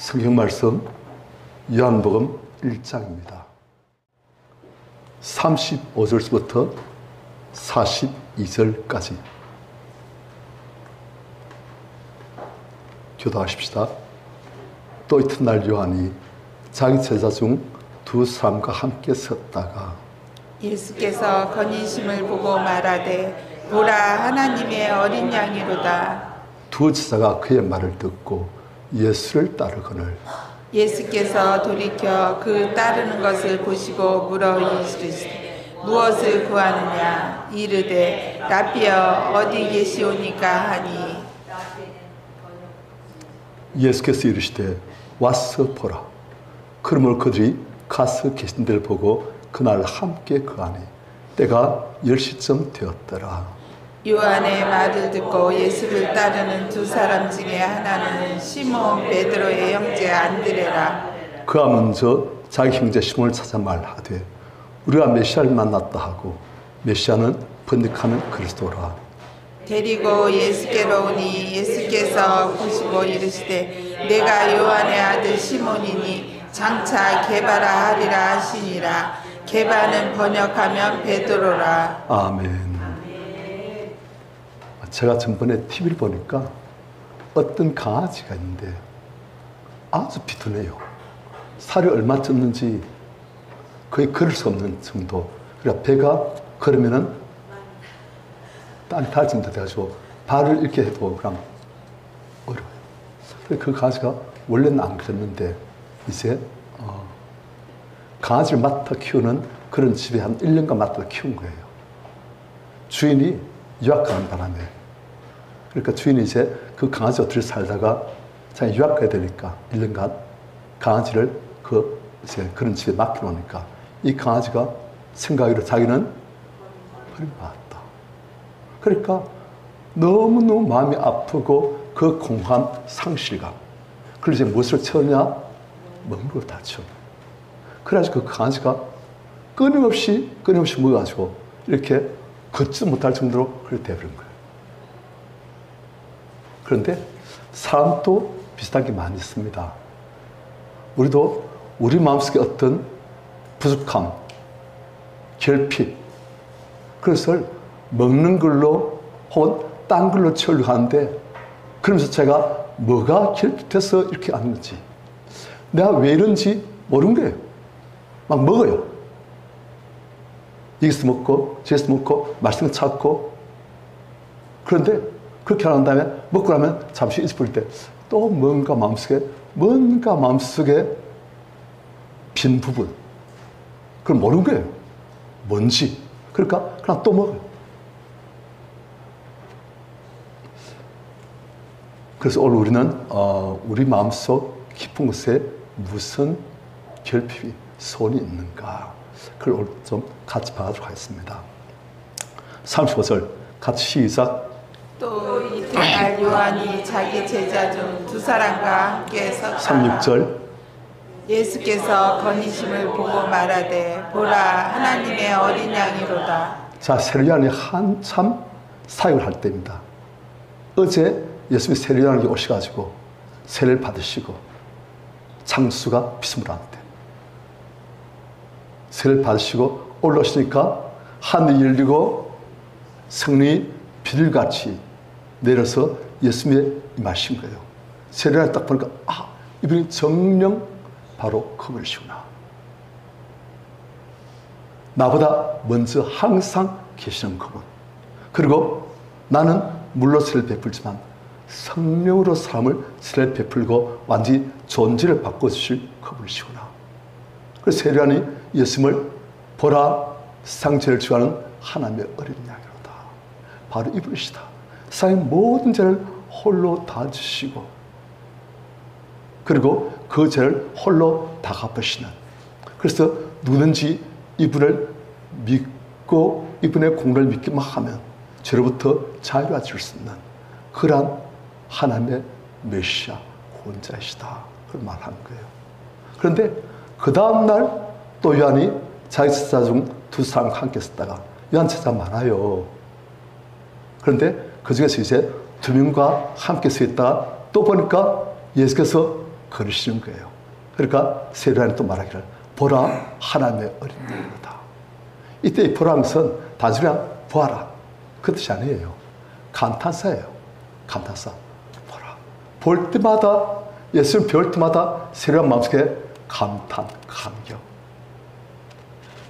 성경 말씀 요한복음 1장입니다. 35절부터 42절까지 교도하십시다. 또 이튿날 요한이 자기 제자 중 두 사람과 함께 섰다가 예수께서 건의심을 보고 말하되 보라 하나님의 어린 양이로다. 두 제자가 그의 말을 듣고 예수를 따르거늘 예수께서 돌이켜 그 따르는 것을 보시고 물어 이르시되 무엇을 구하느냐 이르되 라비여 어디 계시오니까 하니 예수께서 이르시되 와서 보라. 그러므로 그들이 가서 계신 데를 보고 그날 함께 거하니 때가 10시쯤 되었더라. 요한의 말을 듣고 예수를 따르는 두 사람 중에 하나는 시몬 베드로의 형제 안드레라. 그가 먼저 자기 형제 시몬을 찾아 말하되 우리가 메시아를 만났다 하고 메시아는 번역하면 그리스도라. 데리고 예수께로 오니 예수께서 보시고 이르시되 내가 요한의 아들 시몬이니 장차 게바라 하리라 하시니라. 게바는 번역하면 베드로라. 아멘. 제가 전번에 TV를 보니까 어떤 강아지가 있는데 아주 비둔해요. 살이 얼마 쪘는지 거의 걸을 수 없는 정도. 그러니까 배가 걸으면은 땀이 달 정도 돼가지고 발을 이렇게 해도 그냥 어려워요. 그 강아지가 원래는 안 그랬는데 이제 강아지를 맡아 키우는 그런 집에 한 1년간 맡아 키운 거예요. 주인이 유학가는 바람에. 그러니까 주인이 이제 그 강아지 어떻게 살다가 자기 유학 가야 되니까 1년간 강아지를 이제 그런 집에 맡겨놓으니까 이 강아지가 생각으로 자기는 버림받았다. 그러니까 너무너무 마음이 아프고 그 공허한 상실감. 그래서 이제 무엇을 채우냐? 먹는 걸 다 채워. 그래가지고 그 강아지가 끊임없이 먹어가지고 이렇게 걷지 못할 정도로 그렇게 되어버린 거예요. 그런데 사람도 비슷한 게 많이 있습니다. 우리도 우리 마음속에 어떤 부족함, 결핍, 그것을 먹는 걸로 혹은 딴 걸로 채우려고 하는데 그러면서 제가 뭐가 결핍돼서 이렇게 하는지 내가 왜 이런지 모르는 거예요. 막 먹어요. 여기서 먹고 저기서 먹고 맛있는 거 찾고 그런데 그렇게 한 다음에 먹고 나면 잠시 잊어버릴 때 또 뭔가 마음속에 빈 부분 그걸 모르는 거예요. 뭔지. 그러니까 그냥 또 먹어요. 그래서 오늘 우리는 우리 마음속 깊은 곳에 무슨 결핍이 소원이 있는가 그걸 오늘 좀 같이 봐가지고 하겠습니다. 35절 같이 시작. 또 이튿날 요한이 자기 제자 중 두 사람과 함께 섰다가 36절 예수께서 건의심을 보고 말하되 보라 하나님의 어린 양이로다. 자, 세례요한이 한참 사역을 할 때입니다. 어제 예수님이 세례요한에게 오셔가지고 세례를 받으시고 장수가 비스무리할 때 세례를 받으시고 올라오시니까 하늘이 열리고 성령이 비둘같이 내려서 예수님의 임하신 거예요. 세례를 딱 보니까 이분이 정령 바로 그분이시구나. 나보다 먼저 항상 계시는 그분. 그리고 나는 물로 세례를 베풀지만 성령으로 사람을 세례를 베풀고 완전히 존재를 바꿔주실 그분이시구나. 그래서 세례요한이 예수님을 보라 상죄를 주하는 하나님의 어린 양이로다. 바로 이분이시다. 세상의 모든 죄를 홀로 다 지시고 그리고 그 죄를 홀로 다 갚으시는. 그래서 누구든지 이분을 믿고 이분의 공로를 믿기만 하면 죄로부터 자유해질 수 있는 그러한 하나님의 메시아 구원자이시다. 그걸 말하는 거예요. 그런데 그 다음날 또 요한이 자기 제자 중 두 사람과 함께 있었다가 요한 제자가 많아요. 그런데 그 중에서 이제 두 명과 함께 서 있다가 또 보니까 예수께서 걸으시는 거예요. 그러니까 세례요한이 또 말하기를 보라 하나님의 어린 양이로다. 이때 이 보라는 것은 단순히 그냥 보아라 그 뜻이 아니에요. 감탄사예요. 감탄사. 보라. 볼 때마다 예수님 볼 때마다 세례요한 마음속에 감탄, 감격.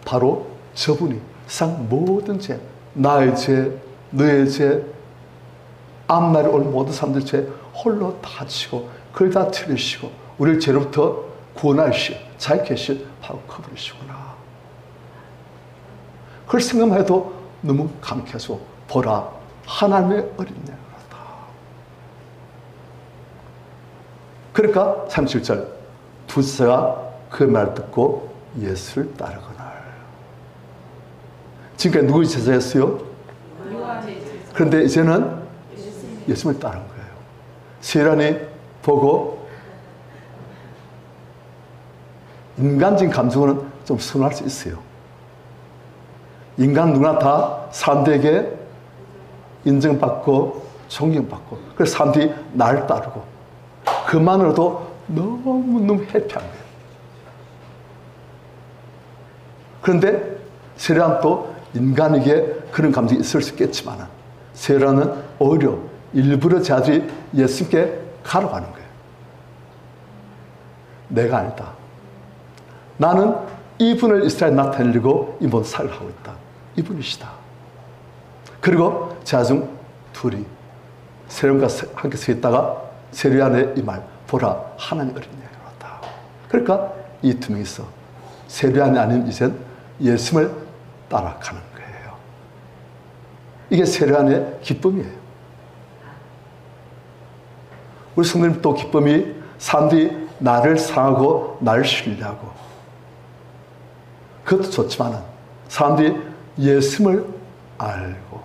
바로 저분이 세상 모든 죄, 나의 죄, 너의 죄, 앞날에 올 모든 사람들 죄 홀로 다 지고 그걸 다 틀으시고 우리를 죄로부터 구원하시오, 자유케 하시오, 바로 그분이시구나. 그걸 생각만 해도 너무 감격해서 보라 하나님의 어린 양이로다. 그러니까 37절 두 제자가 그 말을 듣고 예수를 따르거늘. 지금까지 누구의 제자였어요? 그런데 이제는 예수님을 따른 거예요. 세례요한이 보고 인간적인 감정은 좀 순화할 수 있어요. 인간 누구나 다 사람들에게 인정받고 존경받고 그래서 사람들이 나를 따르고 그만으로도 너무너무 해피한 거예요. 그런데 세례요한 또 인간에게 그런 감정이 있을 수 있겠지만 세례요한은 오히려 일부러 자들이 예수님께 가라가는 거예요. 내가 아니다. 나는 이분을 이스라엘에 나타내려고 이번 사역을 하고 있다. 이분이시다. 그리고 제자 중 둘이 세례요한과 함께 서 있다가 세례요한의 이 말 보라 하나님 어린 양이로다. 그러니까 이 두 명이서 세례요한이 아닌 이젠 예수님을 따라가는 거예요. 이게 세례요한의 기쁨이에요. 우리 성도님 또 기쁨이 사람들이 나를 사랑하고 나를 신뢰하고 그것도 좋지만 사람들이 예수님을 알고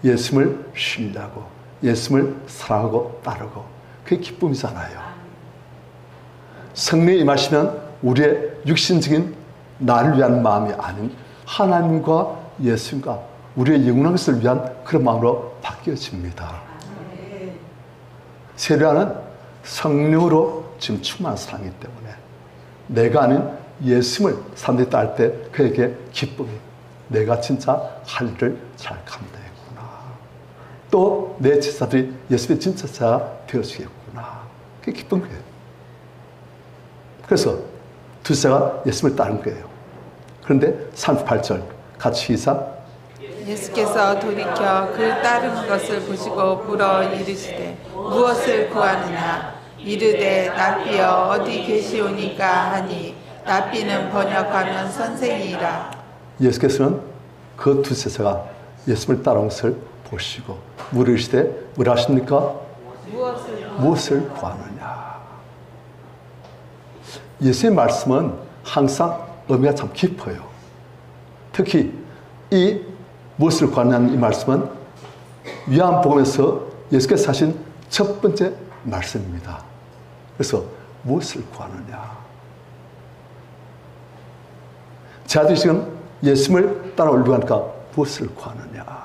예수님을 신뢰하고 예수님을 사랑하고 따르고 그게 기쁨이잖아요. 성령이 임하시면 우리의 육신적인 나를 위한 마음이 아닌 하나님과 예수님과 우리의 영원한 것을 위한 그런 마음으로 바뀌어집니다. 세례요한은 성령으로 지금 충만한 사람이기 때문에 내가 아닌 예수님을 사람들이 따를 때 그에게 기쁨이 내가 진짜 할 일을 잘 감당했구나. 또 내 제자들이 예수님의 진짜 제자가 되어주겠구나. 그게 기쁜 거예요. 그래서 두 제자가 예수님을 따른 거예요. 그런데 38절 같이 시작. 예수께서 돌이켜 그 따르는 것을 보시고 물어 이르시되 무엇을 구하느냐 이르되 랍비여 어디 계시오니까 하니 랍비는 번역하면 선생이라. 예수께서는 그 두 제자가 예수님을 따라온 것을 보시고 물으시되 뭐라 하십니까? 무엇을 구하느냐. 예수의 말씀은 항상 의미가 참 깊어요. 특히 이 무엇을 구하느냐는 이 말씀은 요한복음에서 예수께서 하신 첫 번째 말씀입니다. 그래서 무엇을 구하느냐. 제자들이 지금 예수님을 따라오려고 하니까 무엇을 구하느냐.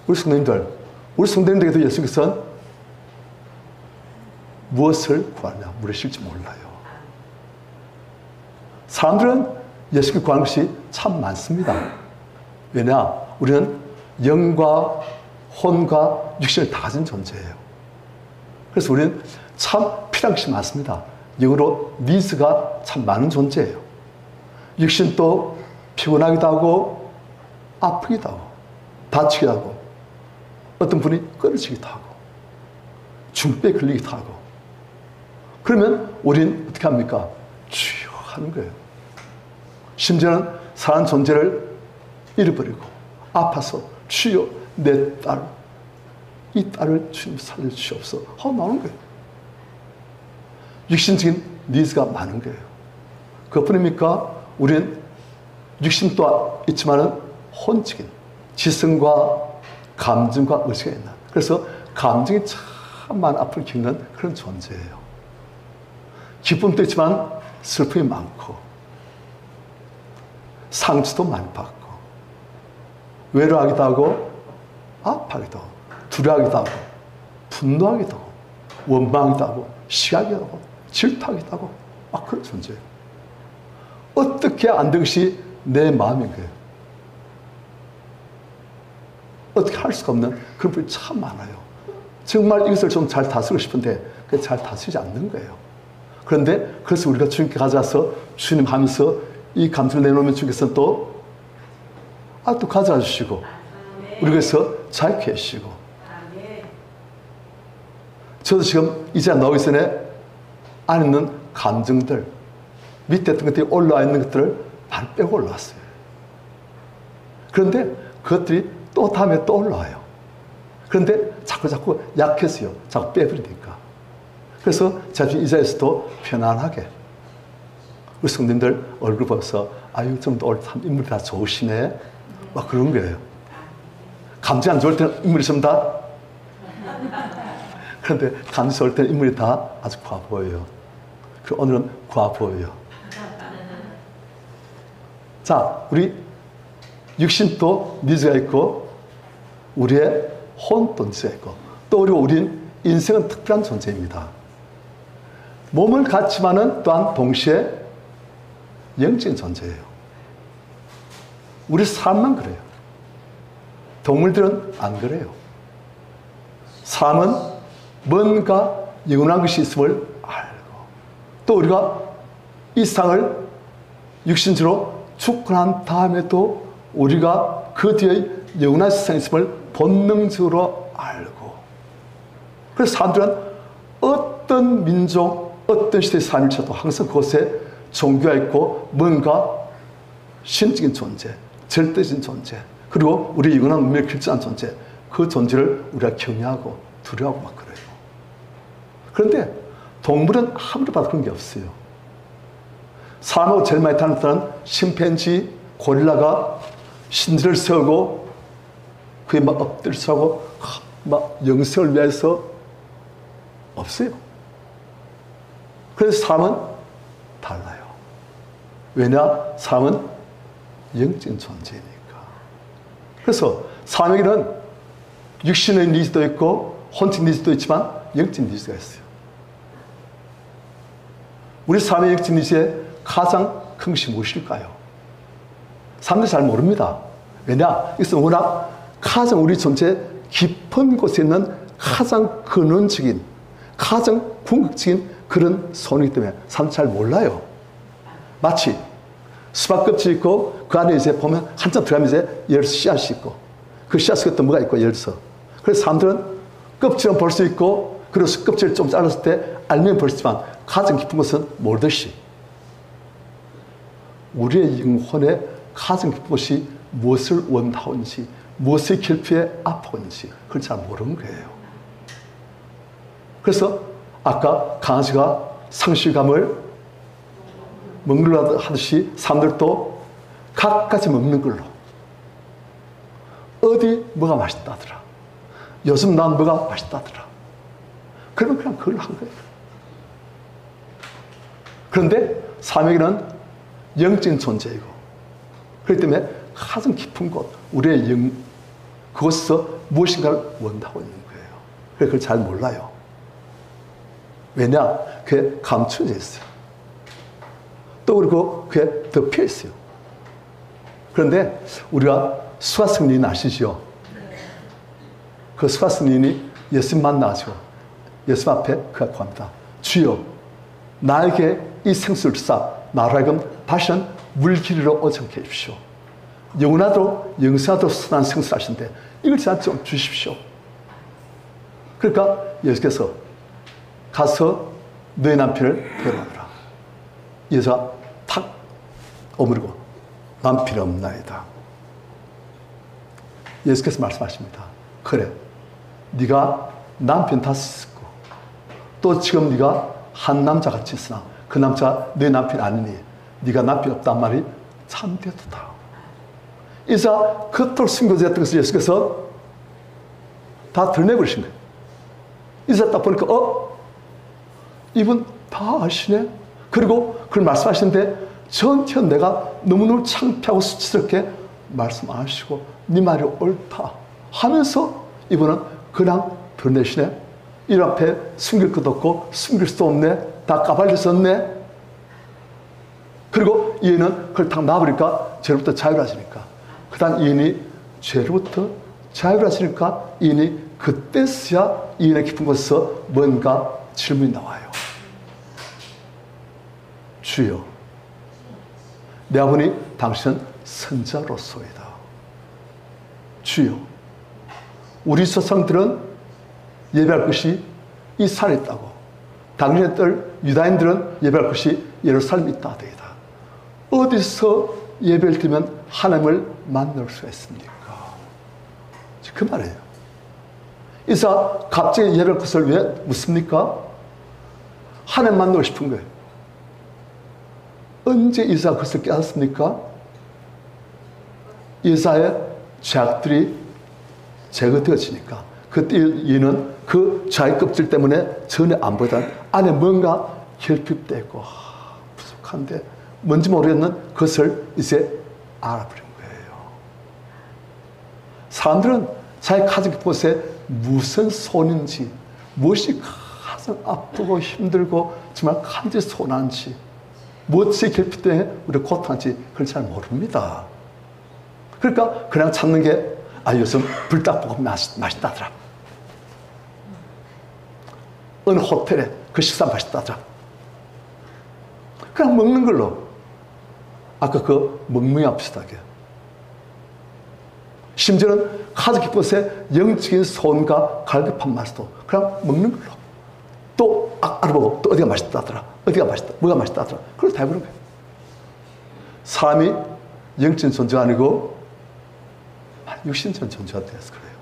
우리 성도님들에게도 예수님께서는 무엇을 구하느냐 물으실지 몰라요. 사람들은 예수님께 구하는 것이 참 많습니다. 왜냐? 우리는 영과 혼과 육신을 다 가진 존재예요. 그래서 우리는 참 필요한 것이 많습니다. 영으로 니즈가 참 많은 존재예요. 육신도 피곤하기도 하고 아프기도 하고 다치기도 하고 어떤 분이 끊어지기도 하고 중병에 걸리기도 하고 그러면 우리는 어떻게 합니까? 주여 하는 거예요. 심지어는 사는 존재를 잃어버리고 아파서 주여 내 딸, 이 딸을 주님 살려주시옵소서 하고 나오는 거예요. 육신적인 니즈가 많은 거예요. 그것뿐입니까? 우리는 육신도 있지만은 혼적인 지성과 감정과 의식이 있는, 그래서 감정이 참 많은 아픔을 겪는 그런 존재예요. 기쁨도 있지만 슬픔이 많고 상처도 많이 받고 외로워하기도 하고 아파하기도 하고 두려워하기도 하고 분노하기도 하고 원망하기도 하고 시각이기도 하고 질투하기도 하고 그런 존재예요. 어떻게 안 된 것이 내 마음인 거예요. 어떻게 할 수가 없는 그런 분이 참 많아요. 정말 이것을 좀 잘 다스리고 싶은데 그게 잘 다스리지 않는 거예요. 그런데 그래서 우리가 주님께 가져와서 주님 하면서 이 감정을 내놓으면 주님께서는 또 가져와 주시고 우리께서 자유케 해주시고. 저도 지금 이제 나오기 전에 안에 있는 감정들 밑에 있던 것들이 올라와 있는 것들을 바로 빼고 올라왔어요. 그런데 그것들이 또 다음에 또 올라와요. 그런데 자꾸 약해서요. 자꾸 빼버리니까. 그래서 제가 이 자리에서도 편안하게 우리 성도님들 얼굴 보면서 아유 좀 오늘 참 인물이 다 좋으시네 막 그런 거예요. 감정 안 좋을 때는 인물이 좀 다 그런데 감정 좋을 때는 인물이 다 아주 고와 보여요. 오늘은 고와 보여요. 자, 우리 육신도 니즈가 있고 우리의 혼도 니즈가 있고 또 우린 인생은 특별한 존재입니다. 몸을 갖지만은 또한 동시에 영적인 존재예요. 우리 사람만 그래요. 동물들은 안 그래요. 사람은 뭔가 영원한 것이 있음을 알고 또 우리가 이 세상을 육신적으로 죽고 난 다음에도 우리가 그 뒤에 영원한 세상에 있음을 본능적으로 알고 그래서 사람들은 어떤 민족, 어떤 시대의 삶을 쳐도 항상 그곳에 종교가 있고 뭔가 신적인 존재, 절대적인 존재 그리고 우리의 영원한 운명을 결정한 존재 그 존재를 우리가 경외하고 두려워하고 막 그래요. 그런데 동물은 아무리 봐도 그런 게 없어요. 사람하고 제일 많이 닮았다는 심팬지, 고릴라가 신들을 세우고 그게 막 엎드려서고 막 영생을 위해서 없어요. 그래서 사람은 달라요. 왜냐? 사람은 영적인 존재니까. 그래서 사람에게는 육신의 니즈도 있고 혼적 니즈도 있지만 영적인 니즈가 있어요. 우리 삶의 영적인 니즈의 가장 큰 것이 무엇일까요? 사람들이 잘 모릅니다. 왜냐? 이것은 워낙 가장 우리 존재 깊은 곳에 있는 가장 근원적인, 가장 궁극적인 그런 소원이기 때문에 사람들이 잘 몰라요. 마치 수박 껍질이 있고 그 안에 이제 보면 한참 들어가면 이제 열서 씨앗이 있고 그 씨앗 속에 또 뭐가 있고 열서. 그래서 사람들은 껍질은 볼 수 있고 그래서 껍질을 좀 잘랐을 때 알면 볼 수 있지만 가장 깊은 것은 모르듯이 우리의 영혼의 가장 깊은 것이 무엇을 원하는지 무엇의 결핍에 아프는지 그걸 잘 모르는 거예요. 그래서 아까 강아지가 상실감을 먹으려 하듯이 사람들도 각가지 먹는 걸로 어디 뭐가 맛있다더라 요즘 난 뭐가 맛있다더라 그러면 그냥 그걸 한 거예요. 그런데 사명에는 영적인 존재이고 그렇기 때문에 가장 깊은 곳 우리의 영 그곳에서 무엇인가를 원하고 있는 거예요. 그래서 그걸 잘 몰라요. 왜냐? 그게 감춰져 있어요. 또 그리고 그게 덮여 있어요. 그런데 우리가 수가성리인 아시죠? 그 수가성리인이 예수님 만나가지고 예수님 앞에 그가 구합니다. 주여 나에게 이 생수를 주사 나로 하여금 다시는 물길이로 오지 않게 해주십시오. 영원하도록 영생하도록 선한 생수를 하신데 이걸 저한테 좀 주십시오. 그러니까 예수께서 가서 너의 남편을 데려오라. 여자가 탁 오므리고 남편이 없나이다. 예수께서 말씀하십니다. 그래 네가 남편 다섯 있고 또 지금 네가 한 남자 같이 있으나 그 남자가 네 남편이 아니니 네가 남편이 없단 말이 참되도다. 이자 그토록 숨겨졌던 것을 예수께서 다 드러내버리신 거예요. 이자 딱 보니까 이분 다 아시네. 그리고 그걸 말씀하시는데 전혀 내가 너무너무 창피하고 수치스럽게 말씀 안 하시고 네 말이 옳다 하면서 이분은 그냥 드러내시네. 이 앞에 숨길 것도 없고 숨길 수도 없네. 다 까발려졌네. 그리고 이인은 그걸 탁 놔버리니까 죄로부터 자유로워지니까. 그 다음 이인이 죄로부터 자유로워지니까 이인이 그때서야 이인의 깊은 곳에서 뭔가 질문이 나와요. 주여, 내가 보니 당신은 선자로서이다. 주여, 우리 조상들은 예배할 것이 이 산에 있다고, 당신의 딸 유다인들은 예배할 것이 예루살렘에 있다 하더이다. 어디서 예배를 드리면 하나님을 만날 수가 있습니까? 그 말이에요. 이사 갑자기 예배할 것을 왜 묻습니까? 하나님 만나고 싶은 거예요. 언제 이사가 그것을 깨닫습니까? 이사의 죄악들이 제거되어지니까. 그때 이는 그 자의 껍질 때문에 전혀 안 보이던 안에 뭔가 결핍되어 있고 부족한데 뭔지 모르겠는 그것을 이제 알아버린 거예요. 사람들은 자기 가족 곳에 무슨 손인지, 무엇이 가장 아프고 힘들고 정말 간절히 손한지, 무엇이 결핍 때문에 우리가 고통한지 그걸 잘 모릅니다. 그러니까 그냥 찾는 게 요즘 불닭볶음면 맛있다더라. 어느 호텔에 그 식사 맛있다더라. 그냥 먹는 걸로. 아까 그 멍멍이 비슷하게. 심지어는 가족 깊은 곳에 영적인 소원과 갈급한 맛도 그냥 먹는 걸로. 또 알아보고 또 어디가 맛있다더라. 어디가 맛있다. 뭐가 맛있다더라. 그걸 다 해보는 거예요. 사람이 영적인 존재가 아니고 육신적인 존재가 되어서 그래요.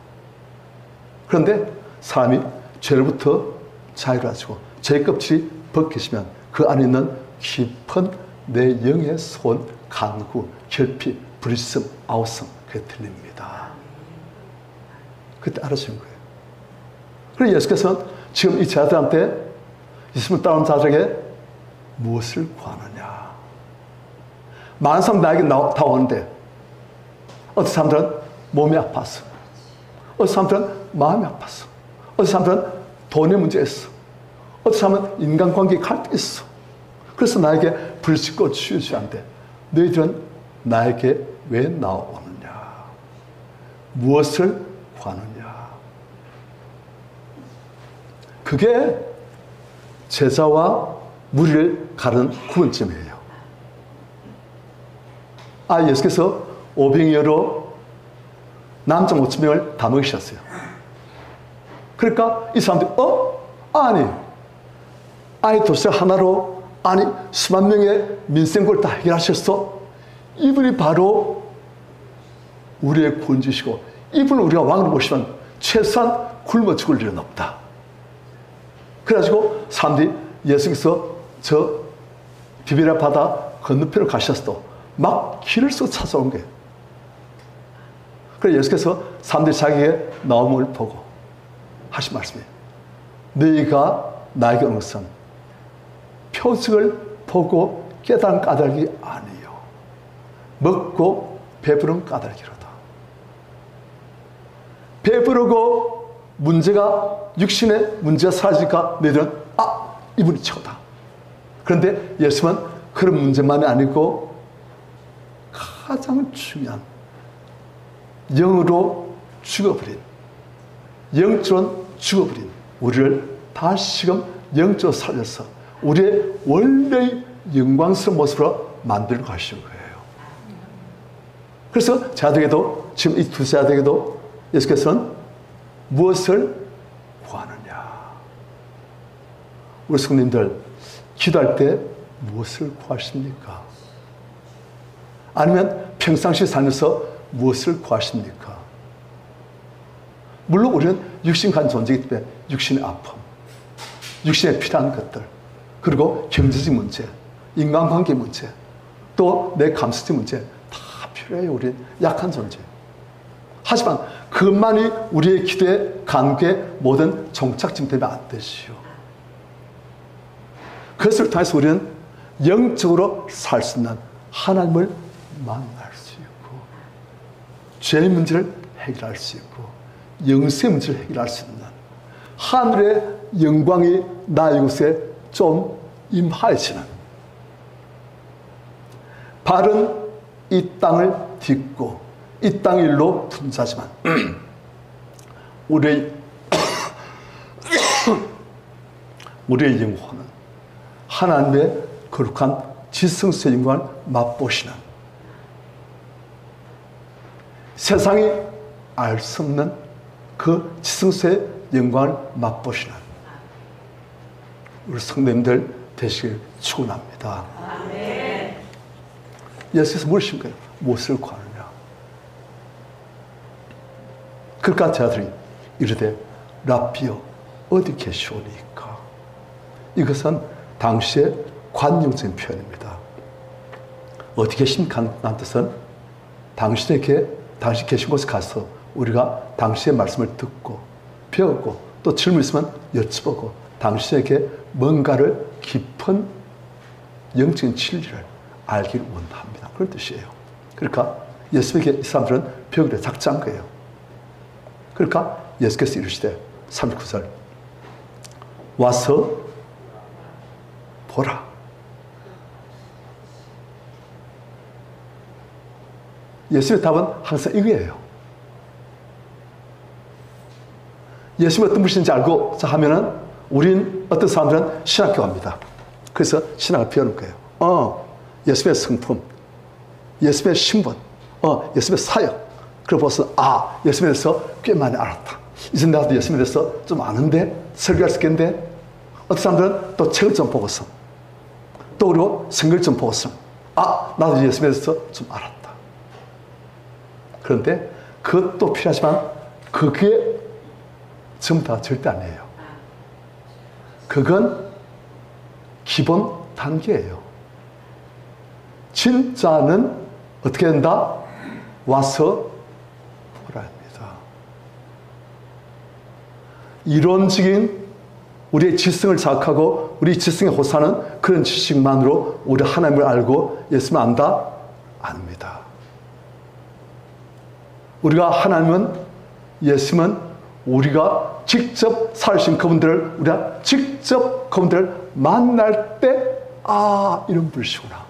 그런데 사람이 죄로부터 자유로워지고 죄의 껍질이 벗겨지면 그 안에 있는 깊은 내 영의 소원, 간구, 결핍, 불의성, 아우성 그게 들립니다. 그때 알아주는 거예요. 그래서 예수께서는 지금 이 제자들한테 예수님을 따르는 자들에게 무엇을 구하느냐. 많은 사람 나에게 다 오는데 어떤 사람들은 몸이 아팠어. 어떤 사람들은 마음이 아팠어. 어떤 사람들은 돈의 문제 있어. 어떤 사람은 인간관계에 갈등이 있어. 그래서 나에게 불식고 치유주한데 너희들은 나에게 왜 나오느냐. 무엇을 구하느냐. 그게 제자와 무리를 가르는 구분점이에요. 예수께서 오병이어로 남자 5,000명을 다 먹이셨어요. 그러니까 이 사람들이 아니 도시락 하나로 수만 명의 민생고를 다 해결하셨어? 이분이 바로 우리의 구원주시고 이분을 우리가 왕으로 모시면 최소한 굶어 죽을 일은 없다. 그래가지고 사람들이 예수께서 저 디베랴 바다 건너편으로 가셨어도 막 길을 써 찾아온 거예요. 그래서 예수께서 사람들이 자기의 나옴을 보고 하신 말씀이에요. 너희가 나에게 오는 것은 표적을 보고 깨달은 까닭이 아니요 먹고 배부른 까닭이로다. 배부르고 문제가 육신의 문제가 사라지니까 너희들은 이분이 최고다. 그런데 예수는 그런 문제만이 아니고 가장 중요한 영으로 죽어버린, 영적으로 죽어버린 우리를 다시금 영적으로 살려서 우리의 원래의 영광스러운 모습으로 만들고 가시는 거예요. 그래서 제자들에게도, 지금 이 두 제자들에게도 예수께서는 무엇을 구하느냐. 우리 성도님들 기도할 때 무엇을 구하십니까? 아니면 평상시 살면서 무엇을 구하십니까? 물론 우리는 육신간 존재이기 때문에 육신의 아픔, 육신에 필요한 것들, 그리고 경제적 문제, 인간관계 문제, 또 내 감수적 문제 다 필요해요. 우리는 약한 존재. 하지만 그것만이 우리의 기도의 간구의 모든 종착점 되면 안 되지요. 그것을 통해서 우리는 영적으로 살 수 있는 하나님을 만날 수 있고 죄의 문제를 해결할 수 있고 영생의 문제를 해결할 수 있는 하늘의 영광이 나 이곳에 좀 임하여지는, 발은 이 땅을 딛고 이 땅 일로 분자지만 우리의 영혼은 하나님의 거룩한 지성소의 영광을 맛보시는, 세상이 알 수 없는 그 지성소의 영광을 맛보시는 우리 성도님들 되시길 축원합니다. 예수께서 물으신 거예요. 무엇을 구하느냐? 그러니까 제자들이 이르되 라피여 어디 계시오니까. 이것은 당시의 관용적인 표현입니다. 어디 계십니까? 하는 뜻은 당신 계신 곳에 가서 우리가 당신의 말씀을 듣고 배우고 또 질문 있으면 여쭤보고 당신에게 뭔가를 깊은 영적인 진리를 알기를 원합니다. 그런 뜻이에요. 그러니까 예수에게 이 사람들은 배우기를 작정한 거예요. 그러니까 예수께서 이르시되 39절 와서 보라. 예수의 답은 항상 이거예요. 예수가 어떤 분이신지 알고 하면은 우린 어떤 사람들은 신학교 갑니다. 그래서 신학을 배우는 거예요. 예수의 성품, 예수의 신분, 예수의 사역. 그러고 보서 예수에 대해서 꽤 많이 알았다. 이제 나도 예수에 대해서 좀 아는데 설교할 수 있겠는데. 어떤 사람들은 또 책을 좀 보고서 또 그리고 성경을 좀 보고서 나도 예수에 대해서 좀 알았다. 그런데 그것도 필요하지만 그게 전부 다 절대 아니에요. 그건 기본 단계예요. 진짜는 어떻게 된다? 와서 보라 합니다. 이론적인 우리의 지성을 자극하고 우리 지성에 호소하는 그런 지식만으로 우리 하나님을 알고 예수를 안다? 아닙니다. 우리가 하나님은, 예수는 우리가 직접 살으신 그분들을, 우리가 직접 그분들을 만날 때 이런 분이시구나.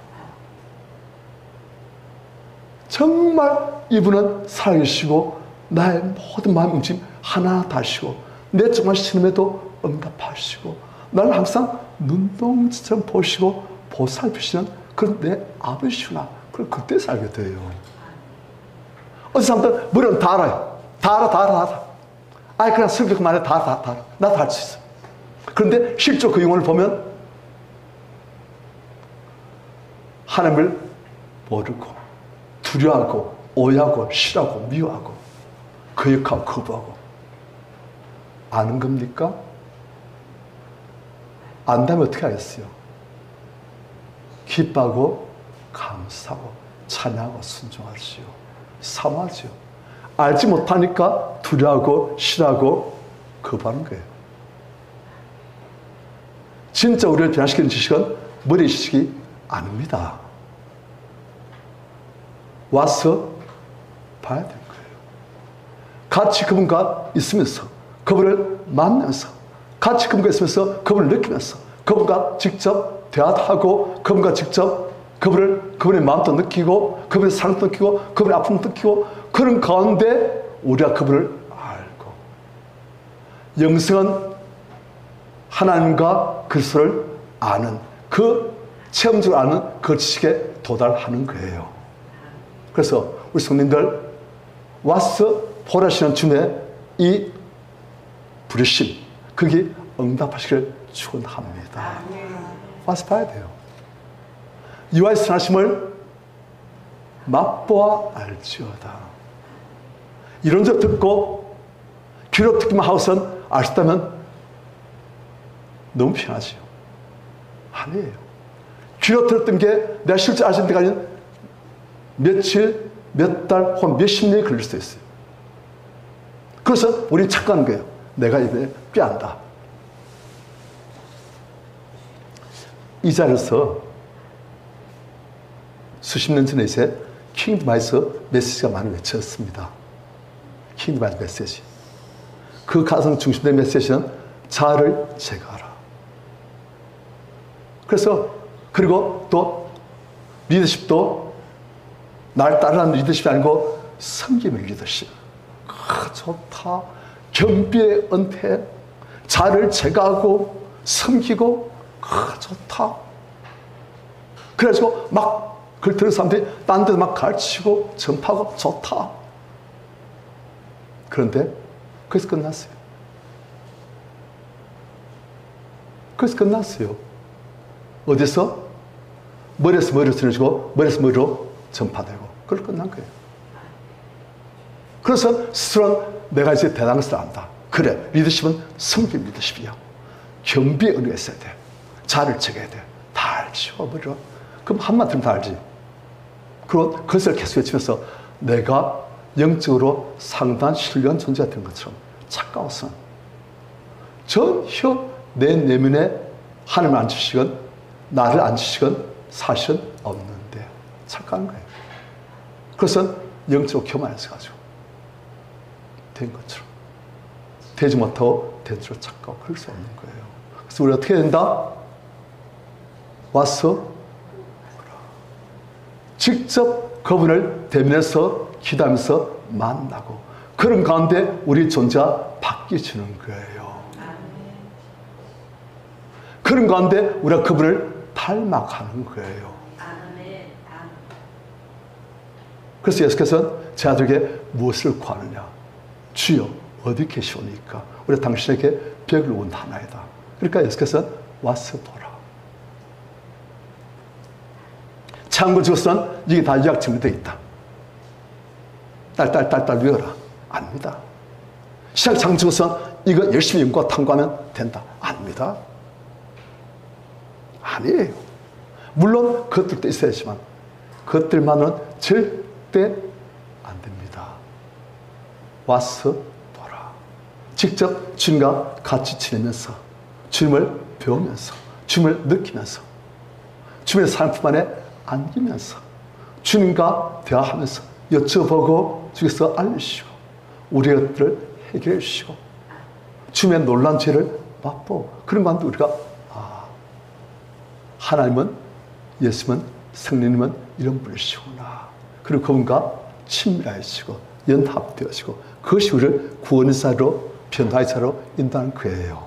정말 이분은 살아계시고 나의 모든 마음 움직임 하나 다 하시고 내 정말 신음에도 응답하시고 나를 항상 눈동자처럼 보시고 보살피시는 그런 내 아버지구나. 그걸 그때 살게 돼요. 어떤 사람들 머리는 다 알아요. 다 알아. 그냥 성격 그만해. 다 알아. 나도 할 수 있어. 그런데 실제로 그 영혼을 보면 하나님을 모르고 두려워하고 오해하고 싫어하고 미워하고 거역하고 거부하고. 아는 겁니까? 안다면 어떻게 하겠어요? 기뻐하고 감사하고 찬양하고 순종하지요. 사모하지요. 알지 못하니까 두려워하고 싫어하고 거부하는 거예요. 진짜 우리를 변화시키는 지식은 머리 지식이 아닙니다. 와서 봐야 되는 거예요. 같이 그분과 있으면서 그분을 만나면서 같이 그분과 있으면서 그분을 느끼면서 그분과 직접 대화하고 그분과 직접 그분의 마음도 느끼고 그분의 사랑도 느끼고 그분의 아픔도 느끼고 그런 가운데 우리가 그분을 알고 영성은 하나님과 그리스도를 아는 그 체험적으로 아는 그 지식에 도달하는 거예요. 그래서 우리 성도님들 와서 보라시는 주님의 이 부르심 그게 응답하시기를 축원합니다. 와서 봐야 돼요. 이와의 선하심을 맛보아 알지어다. 이런저런 듣고 귀로 듣기만 하고선 알 수 있다면 너무 편하지요. 아니에요. 귀로 들었던 게 내가 실제 알 수 있는 데가 아닌 며칠, 몇 달, 혹은 몇십 년이 걸릴 수 있어요. 그래서 우리는 착각하는 거예요. 내가 이번에 꾀한다. 이 자리에서 수십 년 전에 이제 킹덤 하에서 메시지가 많이 외쳤습니다. 킹덤 하에서 메시지. 그 가정 중심된 메시지는 자아를 제거하라. 그래서 그리고 또 리더십도 날 따르는 리더십이 아니고 섬김의 리더십. 좋다. 겸비의 은퇴, 자아를 제거하고 섬기고 좋다. 그래가지고 막 그걸 들은 사람들이 딴 데도 막 가르치고 전파하고 좋다. 그런데 그래서 끝났어요. 그래서 끝났어요. 어디서? 머리에서 머리로 전해지고 머리에서 머리로 전파되고 그걸 끝난 거예요. 그래서 스스로는 내가 이제 대단한 것을 안다. 그래, 리더십은 섬김 리더십이야. 겸비의 은혜가 있어야 돼. 자아를 제거해야 돼. 다 알지. 머리로. 그럼 한마디 들으면 다 알지. 그리고 그것을 계속 외치면서 내가 영적으로 상당한 신령한 존재가 된 것처럼 착각해서 전혀 내 내면에 하나님을 앉으시건 나를 앉으시건 사실은 없는데 착각한 거예요. 그래서 영적으로 교만해서 가지고 된 것처럼 되지 못하고 된 줄로 착각하고 그럴 수 없는 거예요. 그래서 우리가 어떻게 된다? 와서 직접 그분을 대면해서 기도하면서 만나고 그런 가운데 우리 존재가 바뀌어지는 거예요. 그런 가운데 우리가 그분을 닮아가는 거예요. 그래서 예수께서는 제 아들에게 무엇을 구하느냐? 주여 어디 계시오니까? 우리가 당신에게 벽을 원하나이다. 그러니까 예수께서는 와서 보라. 창고 주소는 이게 다 유학증이 되어 있다. 딸 외워라. 아닙니다. 시작 창조선 이거 열심히 연구하고 탐구하면 된다. 아닙니다. 아니에요. 물론 그것들도 있어야지만 그것들만은 절대 안 됩니다. 와서 보라. 직접 주님과 같이 지내면서 주님을 배우면서 주님을 느끼면서 주님의 삶품 안에 안기면서 주님과 대화하면서 여쭤보고 주께서 알려주시고 우리의 것들을 해결해 주시고 주님의 놀란 죄를 맛보고 그런 가운데 우리가 하나님은 예수님은 성령님은 이런 분이시구나. 그리고 그분과 친밀해지고 연합되어지고 그것이 우리를 구원의 자로 변화의 자로 인도하는 거예요.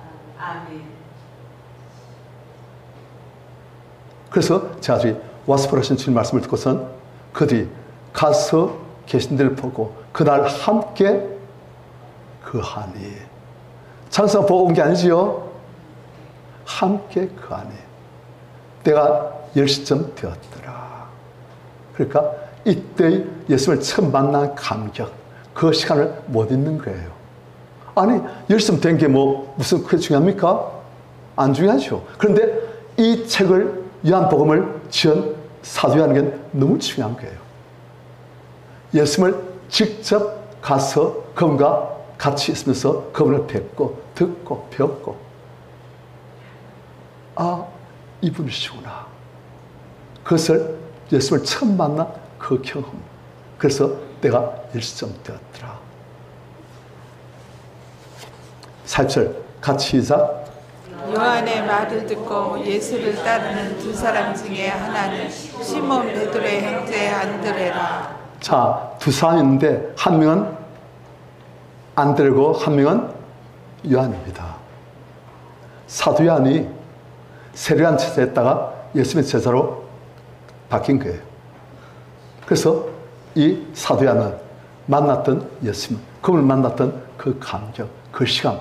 그래서 제 아들이 와서 보라신 주님 말씀을 듣고선 그들이 가서 계신 데를 보고 그날 함께 거하니 찬송 보고 온 게 아니지요. 함께 거하니 때가 10시쯤 되었더라. 그러니까 이때의 예수님을 처음 만난 감격 그 시간을 못 잊는 거예요. 아니 10시쯤 된 게 뭐 무슨 그게 중요합니까? 안 중요하죠. 그런데 이 책을 요한복음을 지은 사도 요한에게는 너무 중요한 거예요. 예수님을 직접 가서 그분과 같이 있으면서 그분을 뵙고 듣고 배웠고 이분이시구나. 그것을 예수님을 처음 만난 그 경험. 그래서 때가 10시쯤 되었더라. 4절 같이 시작. 요한의 말을 듣고 예수를 따르는 두 사람 중에 하나는 시몬 베드로의 형제 안드레라. 자, 두 사람이 있는데 한 명은 안드레고 한 명은 요한입니다. 사도 요한이 세례한 제자였다가 예수님의 제자로 바뀐 거예요. 그래서 이 사도 요한은 만났던 예수님, 그분을 만났던 그 감격, 그 시간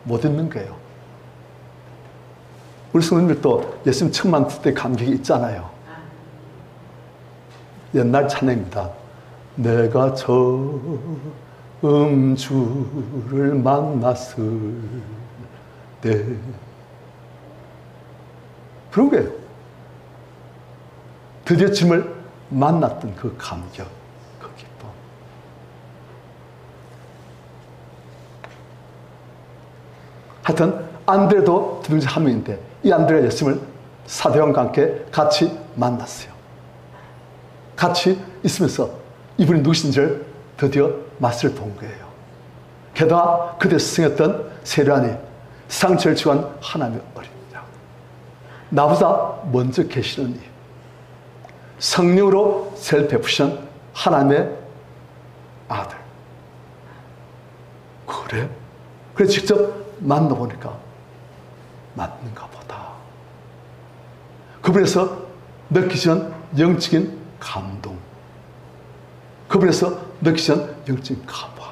못 잊는 거예요. 우리 성도님들도 예수님 처음 만났을 때 감격이 있잖아요. 옛날 찬양입니다. 내가 처음 주를 만났을 때 그런 거예요. 드디어 주님을 만났던 그 감격, 그 기쁨. 하여튼 안드레도 두 한 명인데 이 안드레가 예수님을 사도 요한과 함께 같이 만났어요. 같이 있으면서 이분이 누구신지를 드디어 맛을 본 거예요. 게다가 그때 스승했던 세례안이 상처를 치유한 하나님의 어린 양, 나보다 먼저 계시는 이 성령으로 세를 베푸신 하나님의 아들. 그래? 그래 직접 만나보니까 맞는가 보다. 그분에서 느끼시는 영적인 감동, 그분에서 느끼시는 영적인 감화,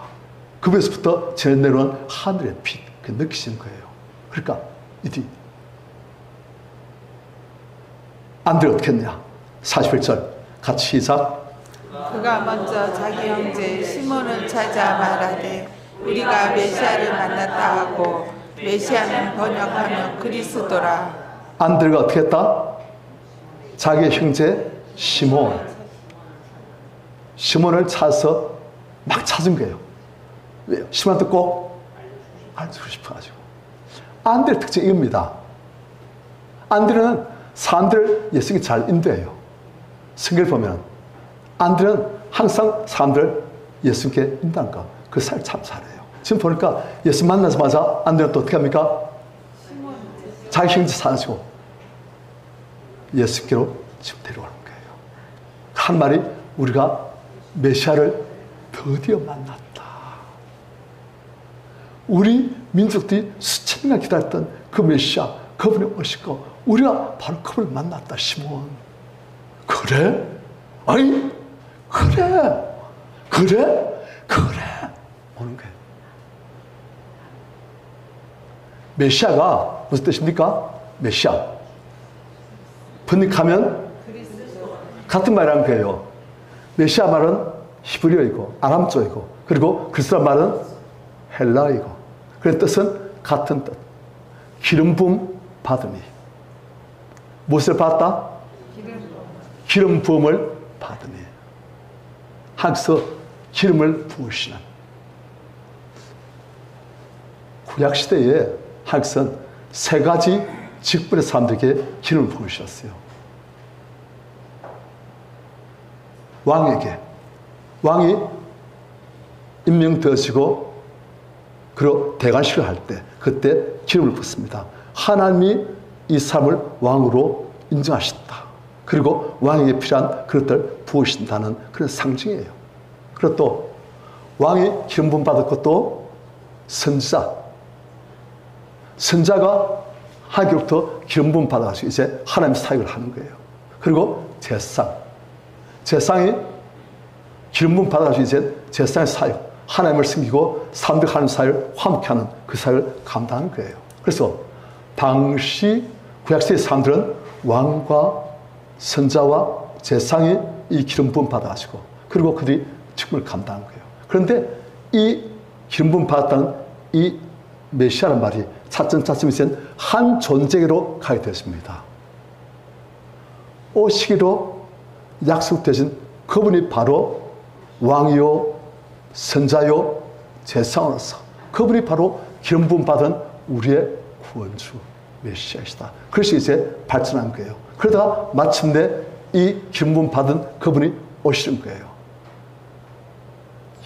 그분에서부터 전해 내려온 하늘의 빛, 그 느끼시는 거예요. 그러니까 이디 안드레 어떻게 했냐? 41절 같이 시작. 그가 먼저 자기 형제 시몬을 찾아 말하되 우리가 메시아를 만났다 하고, 메시아는 번역하면 그리스도라. 안드레가 어떻게 했다? 자기 형제 시몬을 찾아서 막 찾은 거예요. 왜요? 시몬한테 꼭 알고 싶어가지고. 안드레 특징이 이겁니다. 안드레는 사람들 예수님께 잘 인도해요. 성경을 보면 안드레는 항상 사람들 예수님께 인도하는 거, 그 살 참 잘해요. 지금 보니까 예수 만나자마자 안드레는 또 어떻게 합니까? 자기 형제 찾아주고 예수께로 지금 데려오는 거예요. 한 말이 우리가 메시아를 드디어 만났다. 우리 민족들이 수천 년 기다렸던 그 메시아, 그분이 오시고 우리가 바로 그분을 만났다. 시몬. 그래? 아니 그래 오는 거예요. 메시아가 무슨 뜻입니까? 메시아 번역하면 같은 말이라는 거예요. 메시아 말은 히브리어이고 아람조이고, 그리고 그리스도 말은 헬라이고, 그 뜻은 같은 뜻. 기름 부음 받음이. 무엇을 받았다? 기름 부음을 받음이. 한국에서 기름을 부으시는. 구약시대에 한국에서는 세 가지 직분의 사람들에게 기름을 부으셨어요. 왕에게, 왕이 임명되어지고 그리고 대관식을 할 때 그때 기름을 붓습니다. 하나님이 이 사람을 왕으로 인정하셨다. 그리고 왕에게 필요한 그것들을 부으신다는 그런 상징이에요. 그리고 또 왕이 기름 부음 받았고 또 선자가 하나님께로부터 기름 부음 받아가지고 이제 하나님 사역을 하는 거예요. 그리고 제상이 기름 부음 받아가지고 이제 제상의 사역, 하나님을 섬기고 사람들 하는 사역을 화목케 하는 그 사역을 감당하는 거예요. 그래서 당시 구약시대의 사람들은 왕과 선자와 제상이 이 기름 부음 받아가지고 그리고 그들이 직분을 감당한 거예요. 그런데 이 기름 부음 받았다는 이 메시아라는 말이 차츰차츰 이제 한 존재로 가게 되었습니다. 오시기로 약속되신 그분이 바로 왕이요 선자요 제상으로서 그분이 바로 기름 부음 받은 우리의 구원주 메시아이시다. 그래서 이제 발전한 거예요. 그러다가 마침내 이 기름 부음 받은 그분이 오시는 거예요.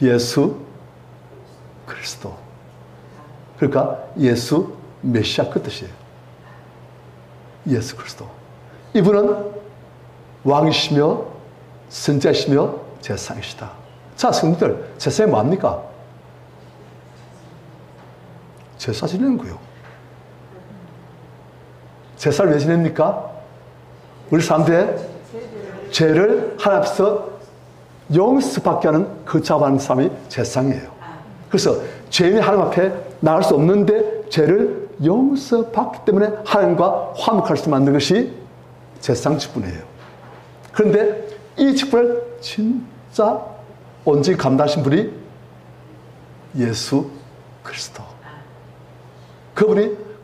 예수 그리스도. 그러니까 예수 메시아 그 뜻이에요. 예수 그리스도. 이분은 왕이시며 선자이시며 제사장이시다. 자, 성도들, 제사장이 뭐합니까? 제사 지내는 거예요. 제사를 왜 지냅니까? 우리 사람들의 죄를 하나님 앞에서 용서받게 하는 그 작업하는 사람이 제사장이에요. 그래서 죄인이 하나님 앞에 나갈 수 없는데 죄를 용서받기 때문에 하나님과 화목할 수 만든 것이 제사장 직분이에요. 그런데 이 직분을 진짜 온전히 감당하신 분이 예수 그리스도.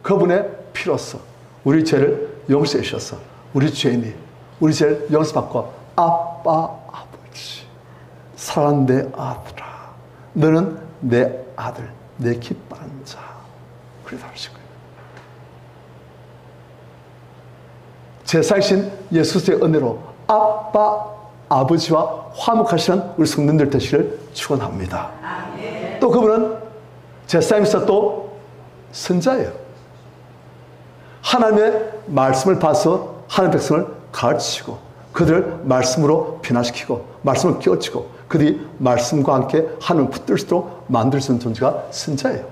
그분의 피로서 우리 죄를 용서해 주셔서 우리 죄인이 우리 죄를 용서받고 아빠 아버지 사랑하는 내 아들아 너는 내 아들 내 기뻐하는 자 그래서 하신 거예요. 제사이신 예수의 은혜로 아빠 아버지와 화목하시는 우리 성도들 되시기를 축원합니다. 또 그분은 제사장이면서 또 선자예요. 하나님의 말씀을 봐서 하나님의 백성을 가르치고 그들을 말씀으로 변화시키고 말씀을 깨우치고 그들이 말씀과 함께 하나님을 붙들 수 있도록 만들 수 있는 존재가 선자예요.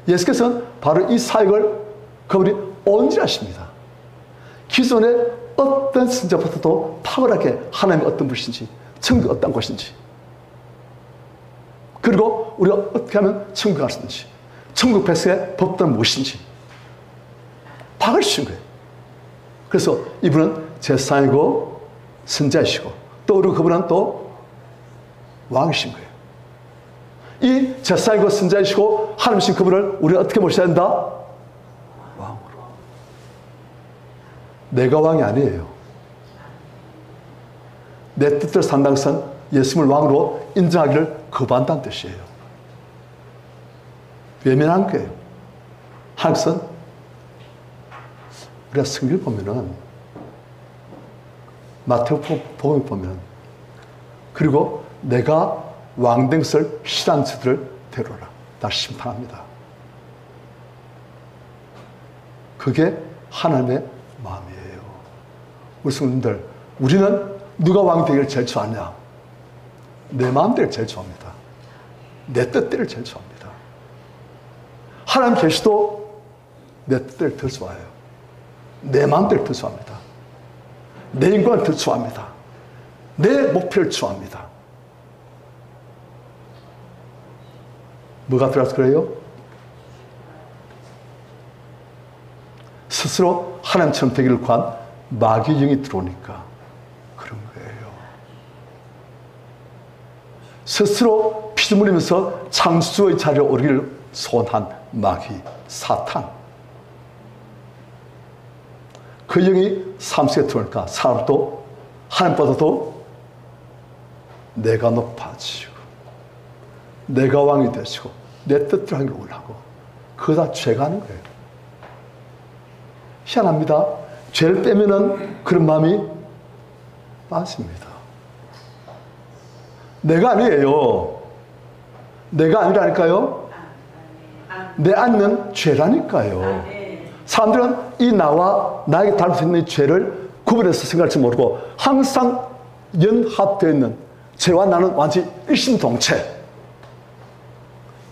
예수께서는 바로 이 사역을 그분이 온전하십니다. 기존의 어떤 선자보다도 탁월하게 하나님이 어떤 분이신지 천국이 어떤 곳인지 그리고 우리가 어떻게 하면 천국에 갈 수 있는지 천국 백성의 법들은 무엇인지 다 가르치신 거예요. 그래서 이분은 제사장이고 선자이시고 또 그리고 그분은 또 왕이신 거예요. 이 제사장이고 선자이시고 하나님이신 그분을 우리가 어떻게 모셔야 된다? 왕으로. 내가 왕이 아니에요. 내 뜻대로 산다는 것은 예수님을 왕으로 인정하기를 거부한다는 뜻이에요. 외면한 거예요. 하나님은 우리가 성경을 보면은 마태복음을 보면 그리고 내가 왕된 것을 싫어하는 자들을 데려오라. 다 심판합니다. 그게 하나님의 마음이에요. 우리 성도님들, 우리는 누가 왕 되기를 제일 좋아하냐? 내 마음대로 제일 좋아합니다. 내 뜻대로 제일 좋아합니다. 하나님 계시도 내 뜻대로 더 좋아해요. 내 마음대로 더 좋아합니다. 내 인권을 더 좋아합니다. 내 목표를 좋아합니다. 뭐가 들어서 그래요? 스스로 하나님처럼 되기를 구한 마귀의 영이 들어오니까 그런 거예요. 스스로 피를 흘리면서 창수의 자리에 오르기를 소원한 마귀, 사탄. 그 영이 삶 속에 들어오니까 사람도 하나님보다도 내가 높아지고 내가 왕이 되시고 내 뜻대로 하기를 원하고 그거 다 죄가 하는 거예요. 희한합니다. 죄를 빼면은 그런 마음이 빠집니다. 내가 아니에요. 내가 아니라니까요. 내 안는 죄라니까요. 사람들은 이 나와 나에게 닮을 수 있는 이 죄를 구분해서 생각할 줄 모르고 항상 연합되어 있는 죄와 나는 완전히 일심동체